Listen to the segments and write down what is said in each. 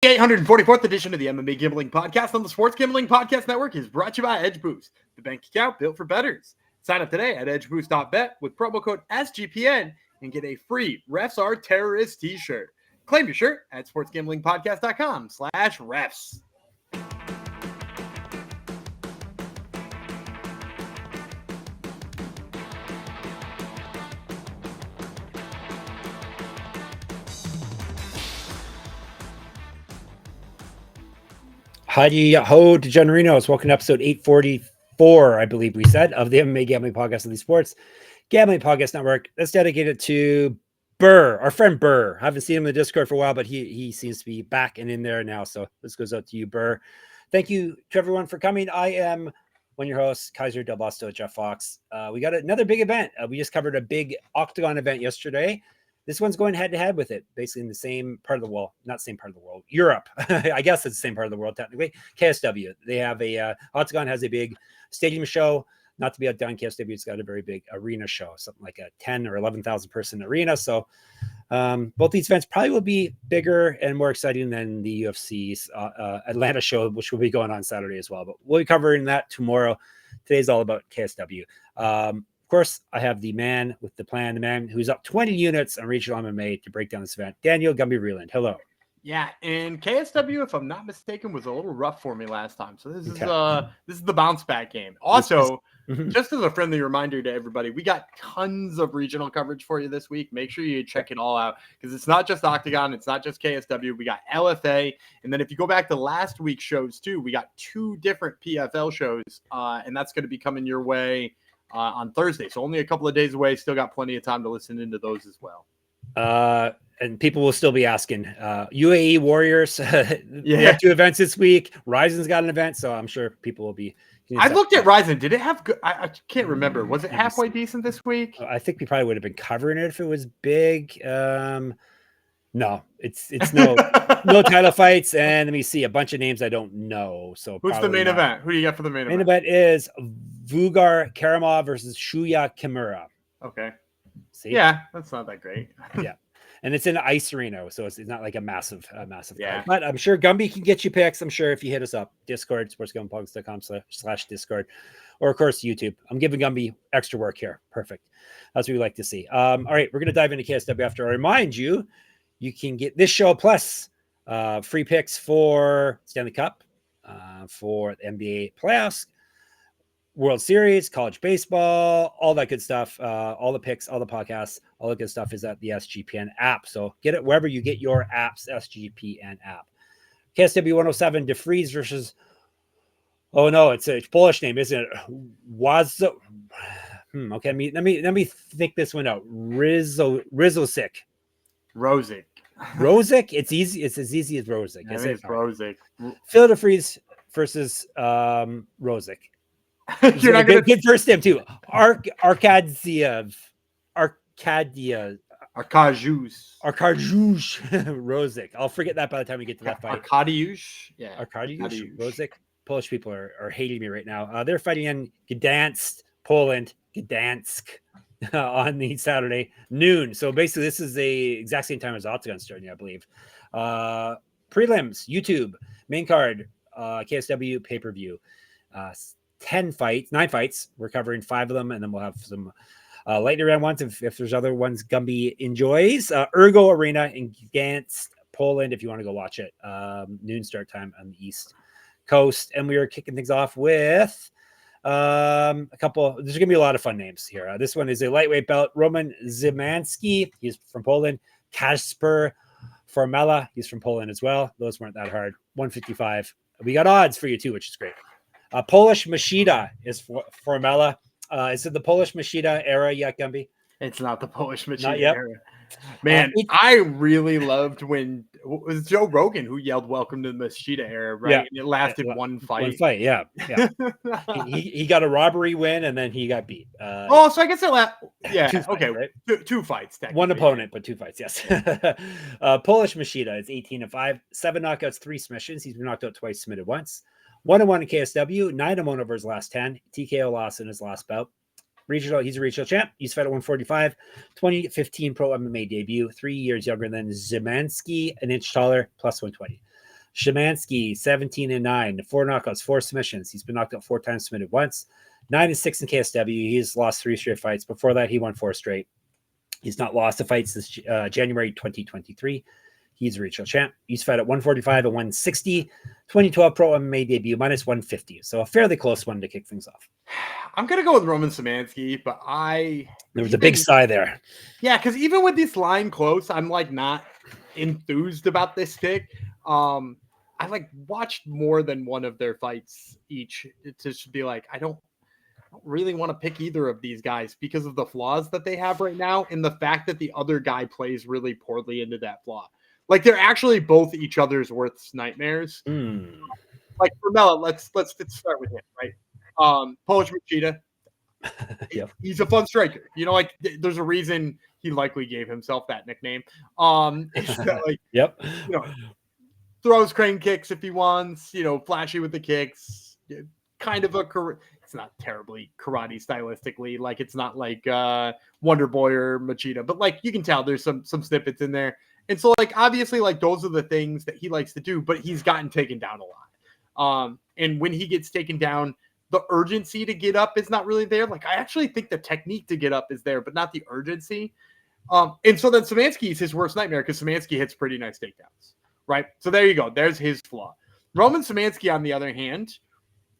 The 844th edition of the MMA Gambling Podcast on the Sports Gambling Podcast Network is brought to you by Edge Boost, the bank account built for bettors. Sign up today at edgeboost.bet with promo code SGPN and get a free Refs Are Terrorists t-shirt. Claim your shirt at sportsgamblingpodcast.com/refs. Howdy ho, DeGenerinos. Welcome to episode 844, I believe we said, of the MMA Gambling Podcast of the Sports Gambling Podcast Network. That's dedicated to Burr, our friend Burr. I haven't seen him in the Discord for a while, but he seems to be back and in there now. So this goes out to you, Burr. Thank you to everyone for coming. I am one of your hosts, Kaiser Del Busto, Jeff Fox. We got another big event. We just covered a big Octagon event yesterday. This one's going head-to-head with it, basically in the same part of the world. Not same part of the world. Europe. I guess it's the same part of the world, technically. KSW. They have a... Octagon has a big stadium show. Not to be outdone, KSW, it's got a very big arena show. Something like a 10 or 11,000 person arena. So both these events probably will be bigger and more exciting than the UFC's Atlanta show, which will be going on Saturday as well. But we'll be covering that tomorrow. Today's all about KSW. Of course, I have the man with the plan, the man who's up 20 units on regional MMA to break down this event, Daniel Gumby Reland. Hello. Yeah, and KSW, if I'm not mistaken, was a little rough for me last time. So this is the bounce back game. Also, just as a friendly reminder to everybody, we got tons of regional coverage for you this week. Make sure you check it all out because it's not just Octagon, it's not just KSW. We got LFA, and then if you go back to last week's shows too, we got two different PFL shows, and that's going to be coming your way on Thursday. So only a couple of days away. Still got plenty of time to listen into those as well. And people will still be asking. UAE Warriors, we have two events this week. Ryzen's got an event, so I'm sure people will be. I looked at Ryzen. Did it have good? I can't remember. Was it halfway decent this week? I think we probably would have been covering it if it was big. No, it's no title fights, and let me see a bunch of names I don't know. So who's the main event? Who do you got for the main event? Main event is Vugar Karamov versus Shuya Kimura. Okay. See? Yeah, that's not that great. Yeah, and it's in an ice arena, so it's not like a massive yeah. fight. But I'm sure Gumby can get you picks. I'm sure if you hit us up, Discord, sportsgamblingpodcast.com/Discord, or of course YouTube. I'm giving Gumby extra work here. Perfect. That's what we like to see. All right, we're gonna dive into KSW after. I remind you. You can get this show plus free picks for Stanley Cup, for the NBA playoffs, World Series, college baseball, all that good stuff. All the picks, all the podcasts, all the good stuff is at the SGPN app. So get it wherever you get your apps, SGPN app. KSW 107, DeFries versus, oh no, it's a Polish name, isn't it? Wazo. Okay, let me think this one out. Rizosik. Rosick. It's easy. It's as easy as Rosick. I think it's Rosick. Phil DeFries versus Rosick. You're not gonna good first name too. Arkadiusz. Rosick. I'll forget that by the time we get to that fight. Arkadiusz. Rosick. Polish people are hating me right now. They're fighting in Gdańsk, Poland. Gdańsk. On the Saturday noon. So basically this is the exact same time as Octagon starting, I believe. Prelims, YouTube, main card, KSW pay-per-view. 9 fights. We're covering 5 of them, and then we'll have some lightning round ones if there's other ones Gumby enjoys. Ergo Arena in Gdańsk, Poland, if you want to go watch it. Noon start time on the East Coast. And we are kicking things off with a couple. There's gonna be a lot of fun names here. This one is a lightweight belt. Roman Szymański, he's from Poland. Kacper Formela, he's from Poland as well. Those weren't that hard. 155. We got odds for you too, which is great. Polish Machida is Formela. Is it the Polish Machida era yet, Gumby? It's not the Polish Machida era. Man, I really loved when it was Joe Rogan who yelled "Welcome to the Machida era," right? Yeah. And it lasted one fight. Yeah. he got a robbery win and then he got beat. So I guess it Two fights, right? Two fights. One opponent, but 2 fights. Yes. Polish Machida is 18-5, 7 knockouts, 3 submissions. He's been knocked out twice, submitted once. 1-1 in KSW, 9-1 over his last 10. TKO loss in his last bout. Regional, he's a regional champ. He's fed at 145, 2015 pro MMA debut, 3 years younger than Szymański, an inch taller, plus 120. Szymański, 17-9, 4 knockouts, 4 submissions. He's been knocked out 4 times, submitted once. 9-6 in KSW. He's lost 3 straight fights. Before that, he won 4 straight. He's not lost a fight since January 2023. He's a regional champ. He's fought at 145 and 160. 2012 Pro MMA debut, minus 150. So a fairly close one to kick things off. I'm going to go with Roman Szymański, but there was a big sigh there. Yeah, because even with this line close, I'm like not enthused about this pick. I like watched more than one of their fights each to be like, I don't really want to pick either of these guys because of the flaws that they have right now and the fact that the other guy plays really poorly into that flaw. Like they're actually both each other's worst nightmares. Like Formela, let's start with him, right? Polish Machida. Yep. He's a fun striker. You know, like there's a reason he likely gave himself that nickname. Like, yep. You know, throws crane kicks if he wants, you know, flashy with the kicks, kind of it's not terribly karate stylistically. Like it's not like Wonder Boy or Machida, but like you can tell there's some snippets in there. And so like, obviously like those are the things that he likes to do, but he's gotten taken down a lot. And when he gets taken down, the urgency to get up is not really there. Like I actually think the technique to get up is there, but not the urgency. And so then Szymański is his worst nightmare because Szymański hits pretty nice takedowns, right? So there you go. There's his flaw. Roman Szymański, on the other hand,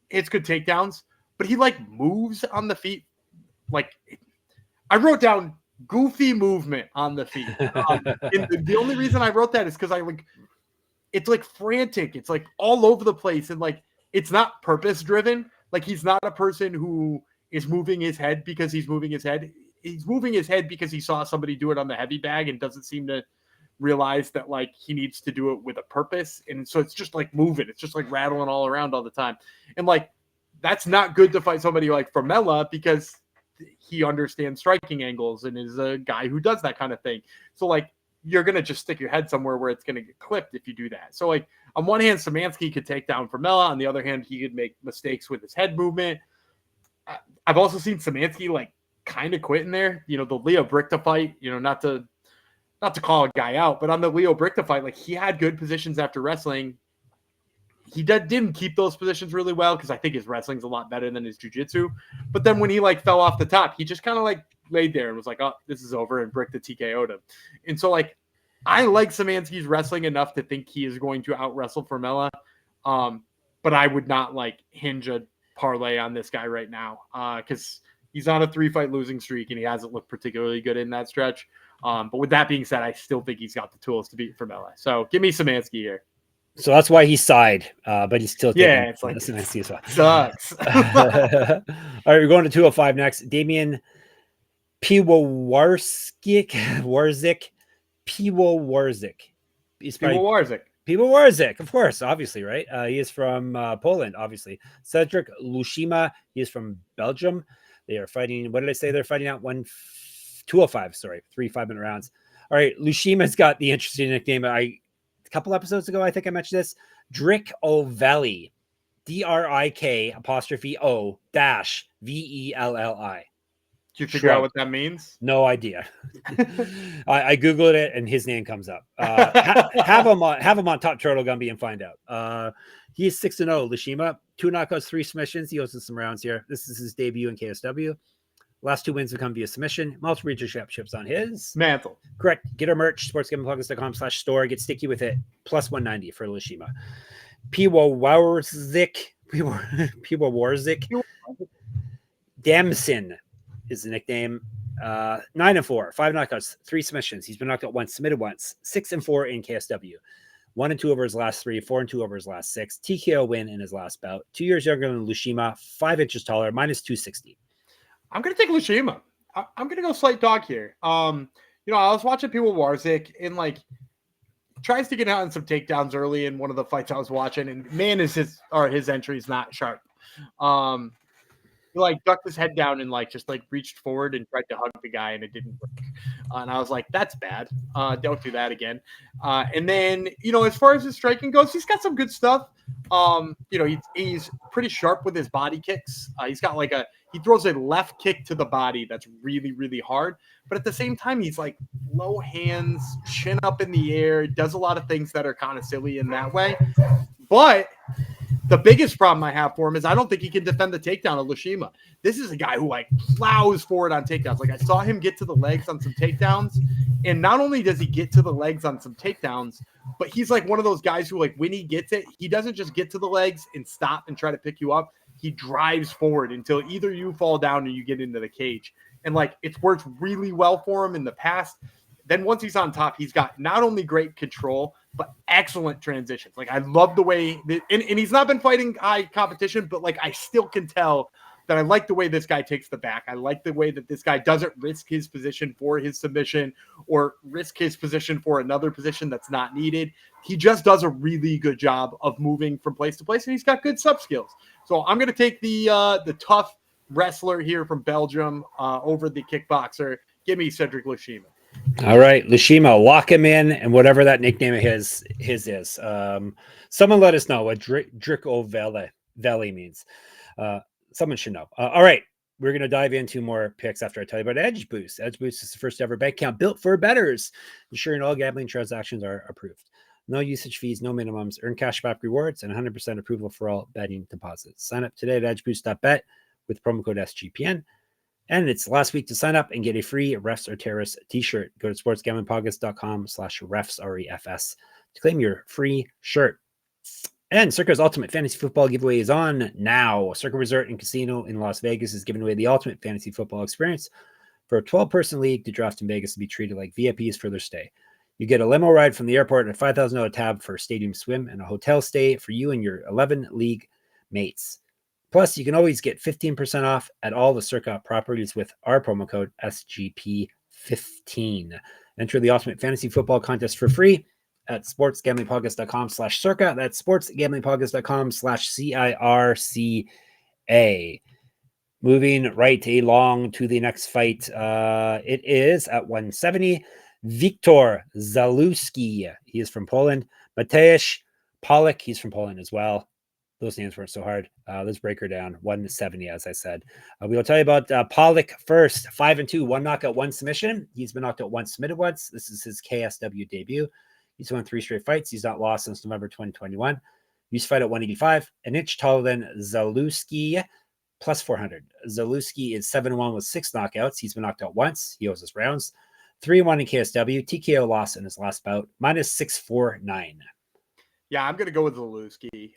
hits good takedowns, but he like moves on the feet. Like I wrote down goofy movement on the feet. And the only reason I wrote that is because it's like frantic. It's like all over the place. And like, it's not purpose driven. Like he's not a person who is moving his head because he's moving his head. He's moving his head because he saw somebody do it on the heavy bag and doesn't seem to realize that like he needs to do it with a purpose. And so it's just like moving. It's just like rattling all around all the time. And like, that's not good to fight somebody like Formela because he understands striking angles and is a guy who does that kind of thing. So like, you're going to just stick your head somewhere where it's going to get clipped if you do that. So like on one hand, Szymański could take down Formela. On the other hand, he could make mistakes with his head movement. I've also seen Szymański like kind of quit in there, you know, the Leo Brichta fight, you know, not to call a guy out, but on the Leo Brichta fight, like he had good positions after wrestling. He didn't keep those positions really well because I think his wrestling's a lot better than his jiu-jitsu. But then when he like fell off the top, he just kind of like laid there and was like, oh, this is over, and Brichta TKO'd him. And so like I like Szymański's wrestling enough to think he is going to out-wrestle Formela. But I would not like hinge a parlay on this guy right now because he's on a 3-fight losing streak and he hasn't looked particularly good in that stretch. But with that being said, I still think he's got the tools to beat Formela. So give me Szymański here. So that's why he sighed, but he's still it's like Szymański as well. Sucks. All right, we're going to 205 next. Damian Piwowarczyk. Piwowarczyk, of course, obviously, right? He is from Poland, obviously. Cedric Lushima, he is from Belgium. They are fighting, what did I say? They're fighting out 205, sorry, 3 5-minute rounds. All right, Lushima's got the interesting nickname. A couple episodes ago, I think I mentioned this. Drick O'Velli. DRIK''O-VELLI. Did you figure out what that means? No idea. I Googled it and his name comes up. Have him on Top Turtle Gumby and find out. He's 6-0. Lushima, 2 knockouts, 3 submissions. He hosted some rounds here. This is his debut in KSW. Last 2 wins have come via submission. Multiple regional championships on his mantle. Correct. Get our merch, sportsgamblingpockets.com/store. Get sticky with it. Plus 190 for Lushima. Piwowarczyk. Damson is the nickname. 9-4, 5 knockouts, 3 submissions. He's been knocked out once, submitted once. 6-4 in KSW. 1-2 over his last 3, 4-2 over his last 6. TKO win in his last bout. 2 years younger than Lushima, 5 inches taller, minus 260. I'm going to take Lushima. I'm going to go slight dog here. You know, I was watching Piwowarczyk and like tries to get out on some takedowns early in one of the fights I was watching, and man, his entry is not sharp. He like ducked his head down and like just like reached forward and tried to hug the guy, and it didn't work. And I was like, that's bad. Don't do that again. And then, you know, as far as his striking goes, he's got some good stuff. He's pretty sharp with his body kicks. He's got he throws a left kick to the body that's really, really hard. But at the same time, he's like low hands, chin up in the air, does a lot of things that are kind of silly in that way. But the biggest problem I have for him is I don't think he can defend the takedown of Lushima. This is a guy who plows forward on takedowns. I saw him get to the legs on some takedowns, and not only does he get to the legs on some takedowns, but he's one of those guys who when he gets it, he doesn't just get to the legs and stop and try to pick you up. He drives forward until either you fall down or you get into the cage. And it's worked really well for him in the past. Then once he's on top, he's got not only great control, but excellent transitions. I love the way and he's not been fighting high competition, but I still can tell that I like the way this guy takes the back. I like the way that this guy doesn't risk his position for his submission or risk his position for another position that's not needed. He just does a really good job of moving from place to place, and he's got good sub skills. So I'm going to take the tough wrestler here from Belgium over the kickboxer. Give me Cedric Lushima. All right, Lushima, lock him in, and whatever that nickname of his is. Someone let us know what Drico Veli means. Someone should know. All right, we're going to dive into more picks after I tell you about Edge Boost. Edge Boost is the first ever bank account built for bettors, ensuring all gambling transactions are approved. No usage fees, no minimums, earn cashback rewards, and 100% approval for all betting deposits. Sign up today at edgeboost.bet with promo code SGPN. And it's last week to sign up and get a free Refs or Terrorists t-shirt. Go to sportsgamblingpodcast.com/refs, REFS, to claim your free shirt. And Circa's Ultimate Fantasy Football giveaway is on now. Circa Resort and Casino in Las Vegas is giving away the ultimate fantasy football experience for a 12-person league to draft in Vegas to be treated like VIPs for their stay. You get a limo ride from the airport and a $5,000 tab for a stadium swim and a hotel stay for you and your 11 league mates. Plus, you can always get 15% off at all the Circa properties with our promo code SGP15. Enter the Ultimate Fantasy Football Contest for free at sportsgamblingpodcast.com/circa. That's sportsgamblingpodcast.com/CIRCA. Moving right along to the next fight. It is at 170. Wiktor Zalewski. He is from Poland. Mateusz Pawlik. He's from Poland as well. Those names weren't so hard. Let's break her down. 170, as I said. We will tell you about Pawlik first. 5-2, one knockout, one submission. He's been knocked out once, submitted once. This is his KSW debut. He's won 3 straight fights. He's not lost since November 2021. Used to fight at 185, an inch taller than Zalewski, plus 400. Zalewski is 7-1 with 6 knockouts. He's been knocked out once. He owes us rounds. 3-1 in KSW. TKO loss in his last bout. Minus 649. Yeah, I'm going to go with Zalewski.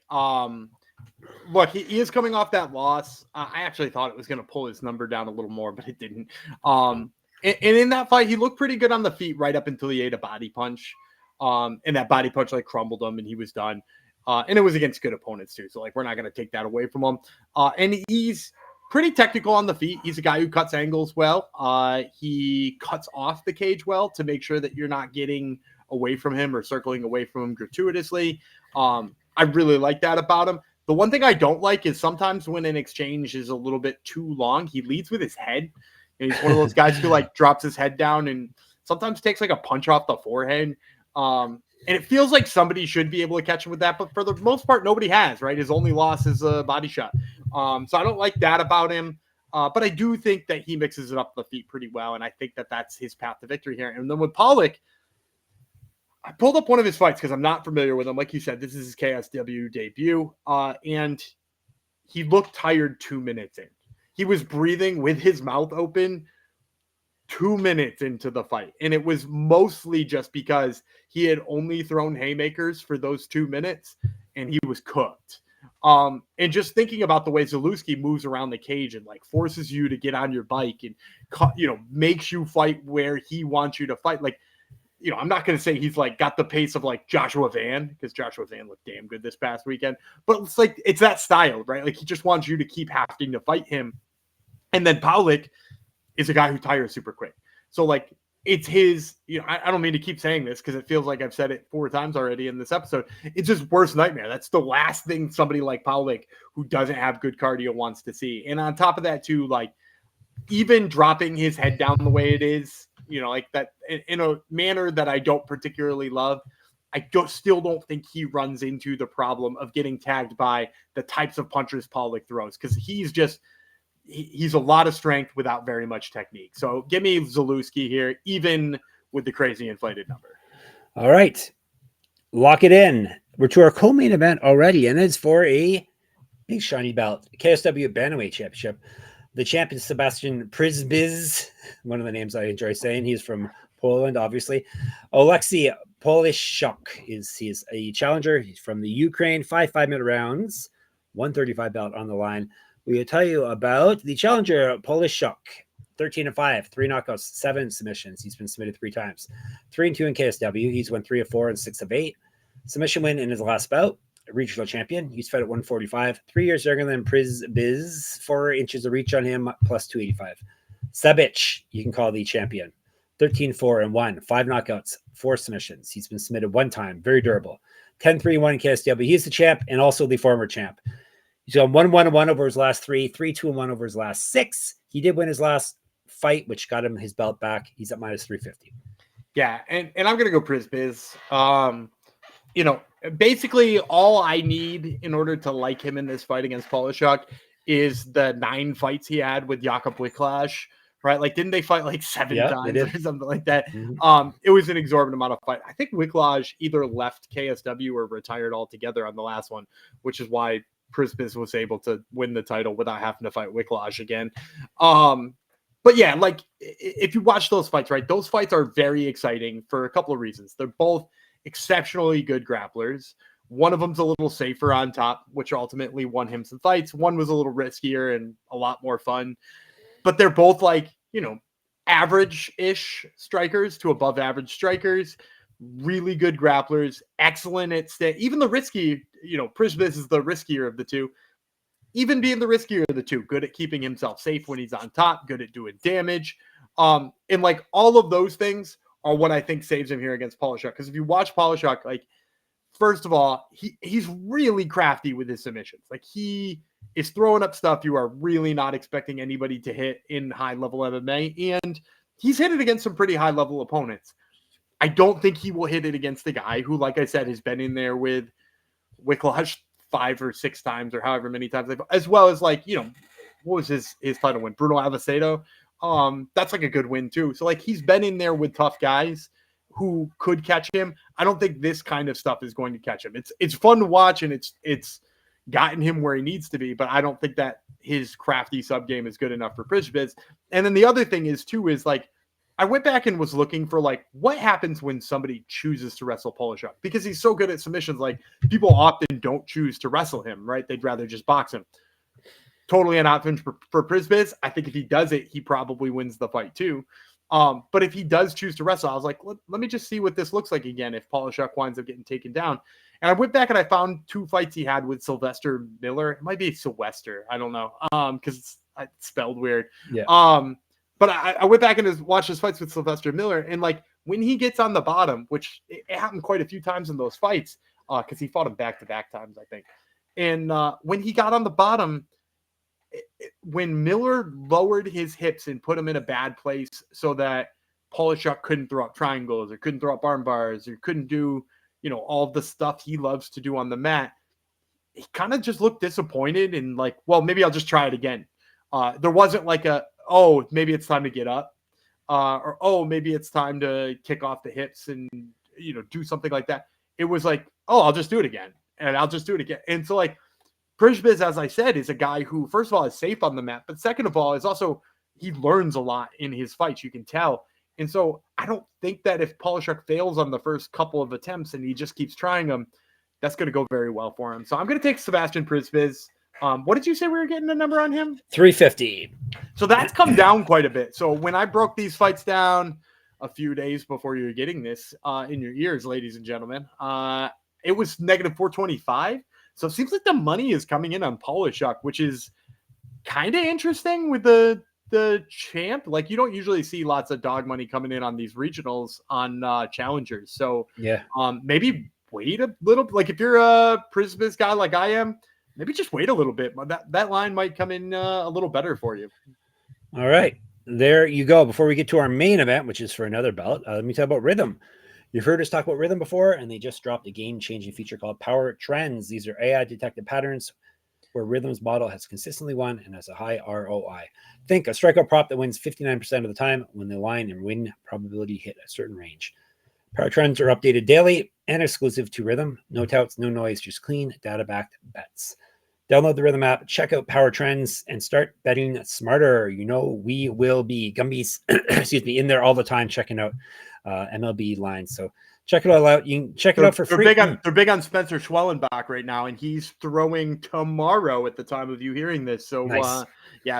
Look, he is coming off that loss. I actually thought it was going to pull his number down a little more, but it didn't. And in that fight, he looked pretty good on the feet right up until he ate a body punch. And that body punch crumbled him, and he was done. And it was against good opponents too. So we're not going to take that away from him. And he's pretty technical on the feet. He's a guy who cuts angles well. He cuts off the cage well to make sure that you're not getting away from him or circling away from him gratuitously. I really like that about him. The one thing I don't like is sometimes when an exchange is a little bit too long, he leads with his head. And he's one of those guys who drops his head down and sometimes takes a punch off the forehead. And it feels like somebody should be able to catch him with that, but for the most part, nobody has, right? His only loss is a body shot. So I don't like that about him. But I do think that he mixes it up the feet pretty well. And I think that that's his path to victory here. And then with Pawlik, I pulled up one of his fights because I'm not familiar with him. Like you said, this is his KSW debut. And he looked tired 2 minutes in. He was breathing with his mouth open 2 minutes into the fight. And it was mostly just because he had only thrown haymakers for those 2 minutes and he was cooked. And just thinking about the way Zalewski moves around the cage and forces you to get on your bike and makes you fight where he wants you to fight. I'm not going to say he's got the pace of Joshua Van, because Joshua Van looked damn good this past weekend, but it's that style, right? He just wants you to keep having to fight him. And then Pawlik is a guy who tires super quick. So it's his, I don't mean to keep saying this because it feels like I've said it 4 times already in this episode. It's his worst nightmare. That's the last thing somebody like Pawlik who doesn't have good cardio wants to see. And on top of that too, even dropping his head down the way it is, that in a manner that I don't particularly love, I still don't think he runs into the problem of getting tagged by the types of punchers Pawlik throws, because he's a lot of strength without very much technique. So give me Zalewski here, even with the crazy inflated number. All right. Lock it in. We're to our co-main event already, and it's for a big shiny belt, KSW Bantamweight Championship. The champion, Sebastian Przybysz, one of the names I enjoy saying. He's from Poland, obviously. Oleksii Polischuck he's a challenger. He's from the Ukraine. 5-minute rounds, 135 belt on the line. We will tell you about the challenger, Polischuck. 13-5, 3 knockouts, 7 submissions. He's been submitted 3 times. 3-2 in KSW. He's won 3 of 4 and 6 of 8. Submission win in his last bout. Regional champion. He's fed at 145. 3 years younger than Przybysz. 4 inches of reach on him, plus 285. Cedric, you can call the champion. 13-4-1, 5 knockouts, 4 submissions. He's been submitted 1 time. Very durable. 10-3-1 in KSW. He's the champ and also the former champ. He's gone 1-1-1 over his last 3, 3-2-1 over his last 6. He did win his last fight, which got him his belt back. He's at minus 350. Yeah, and I'm gonna go Przybysz. Basically all I need in order to like him in this fight against Polischuck is the 9 fights he had with Jakub Wicklash, right? Like, didn't they fight like 7 times or something like that? Mm-hmm. It was an exorbitant amount of fight. I think Wicklash either left KSW or retired altogether on the last one, which is why Przybysz was able to win the title without having to fight Wicklash again. But yeah, like, if you watch those fights, right, those fights are very exciting for a couple of reasons. They're both exceptionally good grapplers. One of them's a little safer on top, which ultimately won him some fights. One was a little riskier and a lot more fun. But they're both like, average-ish strikers to above average strikers. Really good grapplers, excellent at even the risky, Przybysz is the riskier of the two. Even being the riskier of the two, good at keeping himself safe when he's on top, good at doing damage. And like all of those things are what I think saves him here against Polischuck. Because if you watch Polischuck, like, first of all, he's really crafty with his submissions. Like, he is throwing up stuff you are really not expecting anybody to hit in high-level MMA. And he's hit it against some pretty high-level opponents. I don't think he will hit it against the guy who, like I said, has been in there with Wicklash 5 or 6 times or however many times, as well as, like, what was his title win? Bruno Alvacedo. That's like a good win too. So like, he's been in there with tough guys who could catch him. I don't think this kind of stuff is going to catch him. It's fun to watch and it's gotten him where he needs to be, but I don't think that his crafty sub game is good enough for Przybysz. And then the other thing is like, I went back and was looking for like, what happens when somebody chooses to wrestle Polischuck, because he's so good at submissions. Like, people often don't choose to wrestle him, right? They'd rather just box him. Totally an option for Przybysz. I think if he does it, he probably wins the fight too. But if he does choose to wrestle, I was like, let me just see what this looks like again if Polischuck winds up getting taken down. And I went back and I found 2 fights he had with Sylvester Miller. It might be Sylvester. I don't know, because it's spelled weird. Yeah. But I went back and watched his fights with Sylvester Miller. And like, when he gets on the bottom, which it happened quite a few times in those fights, because he fought him back-to-back times, I think. And when he got on the bottom, when Miller lowered his hips and put him in a bad place so that Polischuck couldn't throw up triangles or couldn't throw up arm bars or couldn't do, all the stuff he loves to do on the mat, he kind of just looked disappointed and like, well, maybe I'll just try it again. There wasn't like oh, maybe it's time to get up, or, oh, maybe it's time to kick off the hips and, do something like that. It was like, oh, I'll just do it again. And I'll just do it again. And so like, Przybysz, as I said, is a guy who, first of all, is safe on the mat, but second of all, is also, he learns a lot in his fights, you can tell. And so I don't think that if Polischuck fails on the first couple of attempts and he just keeps trying them, that's going to go very well for him. So I'm going to take Sebastian Przybysz. What did you say we were getting a number on him? 350. So that's come down quite a bit. So when I broke these fights down a few days before you were getting this in your ears, ladies and gentlemen, it was negative 425. So it seems like the money is coming in on Polischuck, which is kind of interesting with the champ. Like, you don't usually see lots of dog money coming in on these regionals on challengers. So yeah, maybe wait a little. Like, if you're a Przybysz guy like I am, maybe just wait a little bit. That line might come in a little better for you. All right, there you go. Before we get to our main event, which is for another bout, let me talk about Rhythm. You've heard us talk about Rhythm before, and they just dropped a game-changing feature called Power Trends. These are AI-detected patterns where Rhythm's model has consistently won and has a high ROI. Think a strikeout prop that wins 59% of the time when the line and win probability hit a certain range. Power Trends are updated daily and exclusive to Rhythm. No touts, no noise, just clean, data-backed bets. Download the Rhythm app, check out Power Trends, and start betting smarter. You know, we will be Gumby's, in there all the time checking out MLB lines. So check it all out. You can check it out for free. They're big on Spencer Schwellenbach right now, and he's throwing tomorrow at the time of you hearing this. So, nice.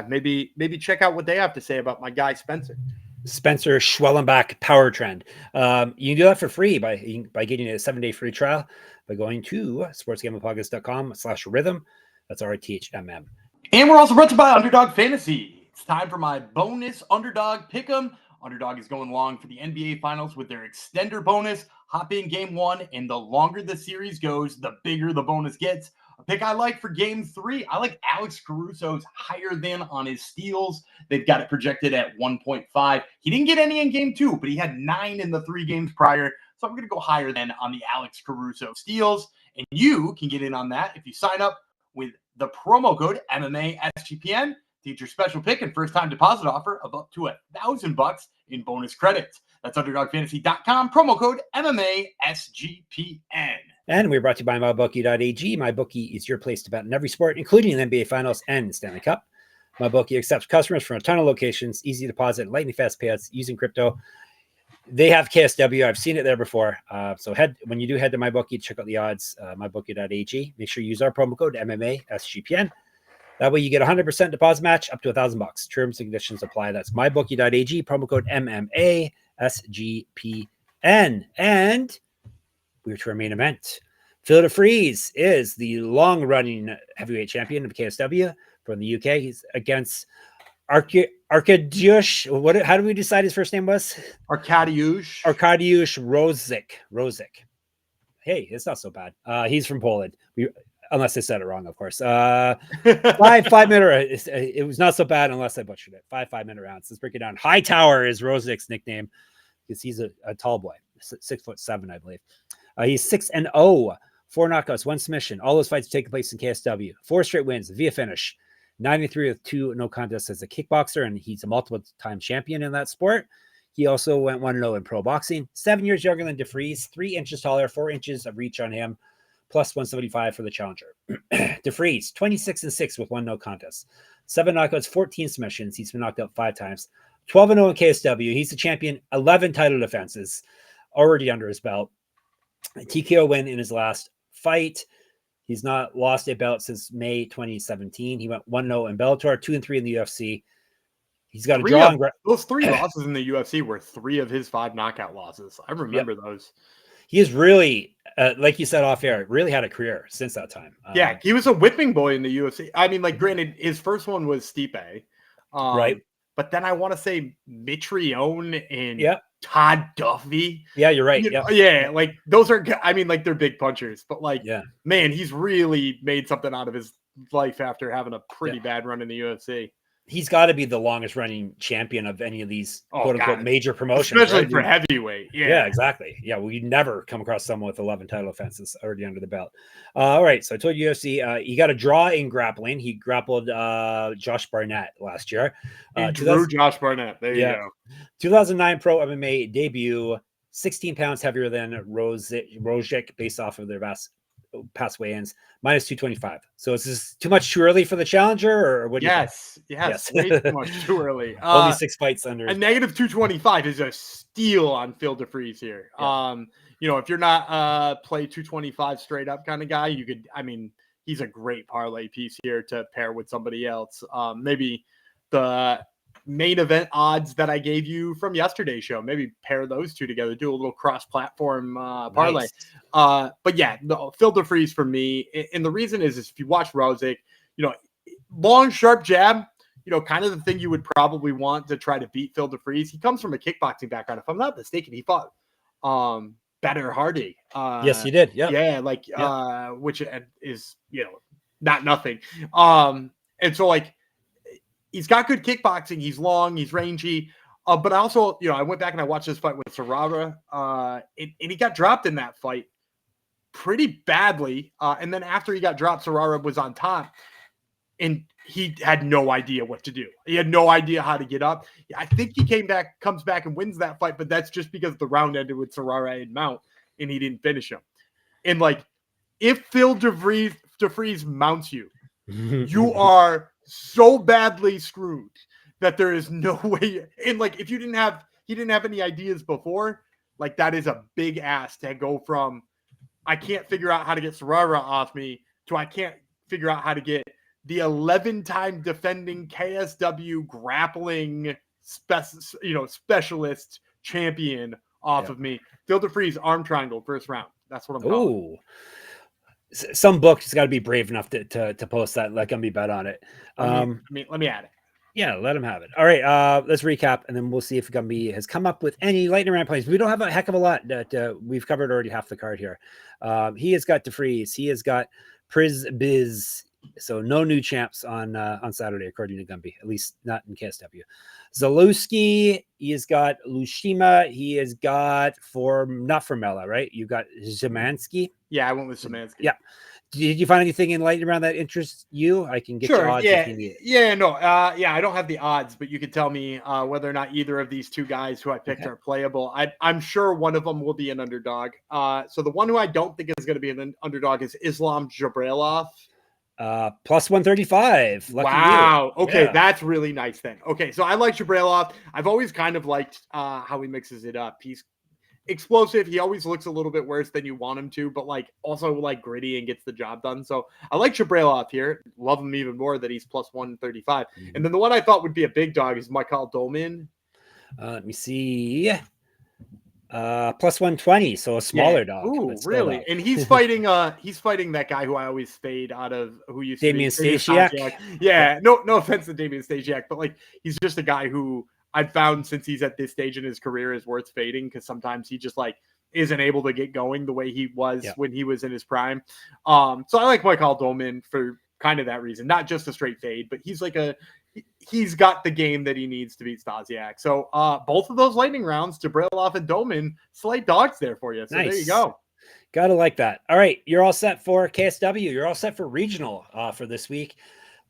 Maybe check out what they have to say about my guy Spencer Schwellenbach Power Trend. You can do that for free by getting a 7-day free trial by going to sportsgamblingpodcast.com/rhythm. That's RTHMM. And we're also brought to you by Underdog Fantasy. It's time for my bonus Underdog Pick'em. Underdog is going long for the NBA Finals with their extender bonus. Hop in game 1, and the longer the series goes, the bigger the bonus gets. A pick I like for game 3, I like Alex Caruso's higher than on his steals. They've got it projected at 1.5. He didn't get any in game 2, but he had 9 in the 3 games prior. So I'm going to go higher than on the Alex Caruso steals. And you can get in on that if you sign up with the promo code MMA SGPN. Get your special pick and first-time deposit offer of up to $1,000 in bonus credits. That's UnderdogFantasy.com, promo code MMA SGPN. And we're brought to you by MyBookie.ag. MyBookie is your place to bet in every sport, including the NBA Finals and the Stanley Cup. MyBookie accepts customers from a ton of locations, easy deposit, lightning fast payouts using crypto. They have KSW. I've seen it there before. So when you do head to MyBookie, check out the odds, MyBookie.ag. Make sure you use our promo code MMA SGPN. That way you get 100% deposit match up to $1,000. Terms and conditions apply. That's mybookie.ag, promo code MMA SGPN. And we're to our main event. Phil DeFries is the long-running heavyweight champion of KSW from the UK. He's against Arkadiusz. How do we decide his first name was? Arkadiusz Wrzosek. Hey, it's not so bad. He's from Poland. Unless I said it wrong, of course. 5-minute. It was not so bad unless I butchered it. 5-minute rounds. Let's break it down. Hightower is Wrzosek's nickname because he's a tall boy, 6'7", I believe. He's 6-0, 4 knockouts, 1 submission. All those fights take place in KSW. 4 straight wins via finish. 93 with 2 no contests as a kickboxer, and he's a multiple-time champion in that sport. He also went 1-0 in pro boxing. 7 years younger than DeFries, 3 inches taller, 4 inches of reach on him. Plus 175 for the challenger. DeFries, 26-6 with 1 no contest. 7 knockouts, 14 submissions. He's been knocked out 5 times. 12-0 in KSW. He's the champion. 11 title defenses already under his belt. A TKO win in his last fight. He's not lost a belt since May 2017. He went 1-0 in Bellator, 2-3 in the UFC. He's got a draw. Those 3 losses in the UFC were 3 of his 5 knockout losses. I remember those. He is really, like you said off air, really had a career since that time. Yeah, he was a whipping boy in the UFC. I mean, like, granted, his first one was Stipe. Right. But then I want to say Mitrione and Todd Duffy. Yeah, you're right. Yeah, like, those are, I mean, like, they're big punchers. But, like, man, he's really made something out of his life after having a pretty bad run in the UFC. He's got to be the longest running champion of any of these quote unquote major promotions, especially for heavyweight. Yeah, exactly. Yeah, we never come across someone with 11 title defenses already under the belt. All right, so I told you UFC, he got a draw in grappling. He grappled Josh Barnett last year. Drew Josh Barnett. There you go. 2009 pro MMA debut, 16 pounds heavier than Wrzosek based off of their past weigh-ins, minus 225. So is this too much too early for the challenger, or what do you think? Yes. Way too much too early. Only 6 fights under. A negative 225 is a steal on Phil DeFries here. If you're not play 225 straight up kind of guy, you could, I mean, he's a great parlay piece here to pair with somebody else. Maybe the main event odds that I gave you from yesterday's show, maybe pair those two together, do a little cross-platform parlay. Nice. But yeah, Phil DeFries for me, and the reason is if you watch Wrzosek, long sharp jab, kind of the thing you would probably want to try to beat Phil DeFries. He comes from a kickboxing background. If I'm not mistaken, he fought Better Hardy. Yes, he did. Which is not nothing. And so, like, he's got good kickboxing. He's long. He's rangy. But I also, I went back and I watched this fight with Ferrara, and he got dropped in that fight pretty badly. And then after he got dropped, Ferrara was on top, and he had no idea what to do. He had no idea how to get up. I think he comes back and wins that fight, but that's just because the round ended with Ferrara and mount, and he didn't finish him. And like, if Phil DeVries mounts you, you are so badly screwed that there is no way. And like, if he didn't have any ideas before, like, that is a big ass to go from I can't figure out how to get Ferrara off me to I can't figure out how to get the 11-time defending KSW grappling specialist champion off of me. Phil DeVries arm triangle first round. That's what I'm calling. Some book has got to be brave enough to post that. Let me bet on it. Let me add it. Yeah, let him have it. All right, let's recap, and then we'll see if Gumby has come up with any lightning round plays. We don't have a heck of a lot that we've covered already half the card here. He has got DeVries. He has got Przybysz. So no new champs on Saturday, according to Gumby, at least not in KSW. Zalewski, he has got Lushima. He has got not Formela, right? You've got Szymański. Yeah, I went with Szymański. Yeah. Did you find anything in lightning round that interests you? I can get your odds if you need it. I don't have the odds, but you could tell me whether or not either of these two guys who I picked are playable. I'm sure one of them will be an underdog. So the one who I don't think is going to be an underdog is Islam Jabrailov. Plus 135. Wow. Okay, that's really nice then. Okay, so I like Jabrailov. I've always kind of liked how he mixes it up. He's explosive. He always looks a little bit worse than you want him to, but like also like gritty and gets the job done. So I like Jabrailov here. Love him even more that he's plus 135. And then the one I thought would be a big dog is Michael Domin. Let me see. Plus 120, so a smaller dog. Ooh, really? Dog. And he's fighting that guy who I always fade out of, who used to Damian Stasiak. Yeah, no offense to Damian Stasiak, but like he's just a guy who I've found since he's at this stage in his career is worth fading because sometimes he just like isn't able to get going the way he was when he was in his prime. So I like Michael Domin for kind of that reason, not just a straight fade, but he's got the game that he needs to beat Stasiak. So both of those lightning rounds, Jabrailov and Domin, slight dogs there for you. So There you go. Gotta like that. All right, you're all set for KSW. You're all set for regional for this week.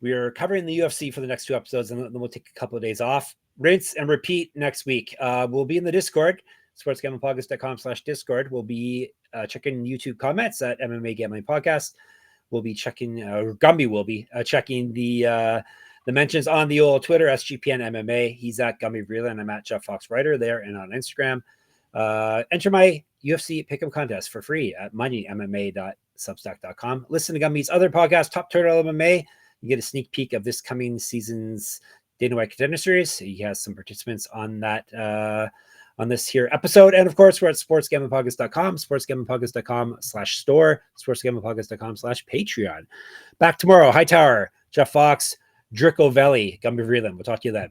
We are covering the UFC for the next 2 episodes, and then we'll take a couple of days off. Rinse and repeat next week. We'll be in the Discord, sportsgamblingpodcast.com/Discord. We'll be checking YouTube comments at MMA Gambling Podcast. We'll be checking, Gumby will be checking the mentions on the old Twitter, SGPN MMA. He's at Gumby Vreeland. I'm at Jeff Fox Writer there and on Instagram. Enter my UFC Pick'em contest for free at moneymma.substack.com. Listen to Gumby's other podcast, Top Turtle MMA. You get a sneak peek of this coming season's Dana White Contender Series. He has some participants on that on this here episode. And of course, we're at sportsgamblingpodcast.com, sportsgamblingpodcast.com/store, sportsgamblingpodcast.com/Patreon. Back tomorrow. Hightower, Jeff Fox, Drick O'Velli, Gumby Vreeland. We'll talk to you then.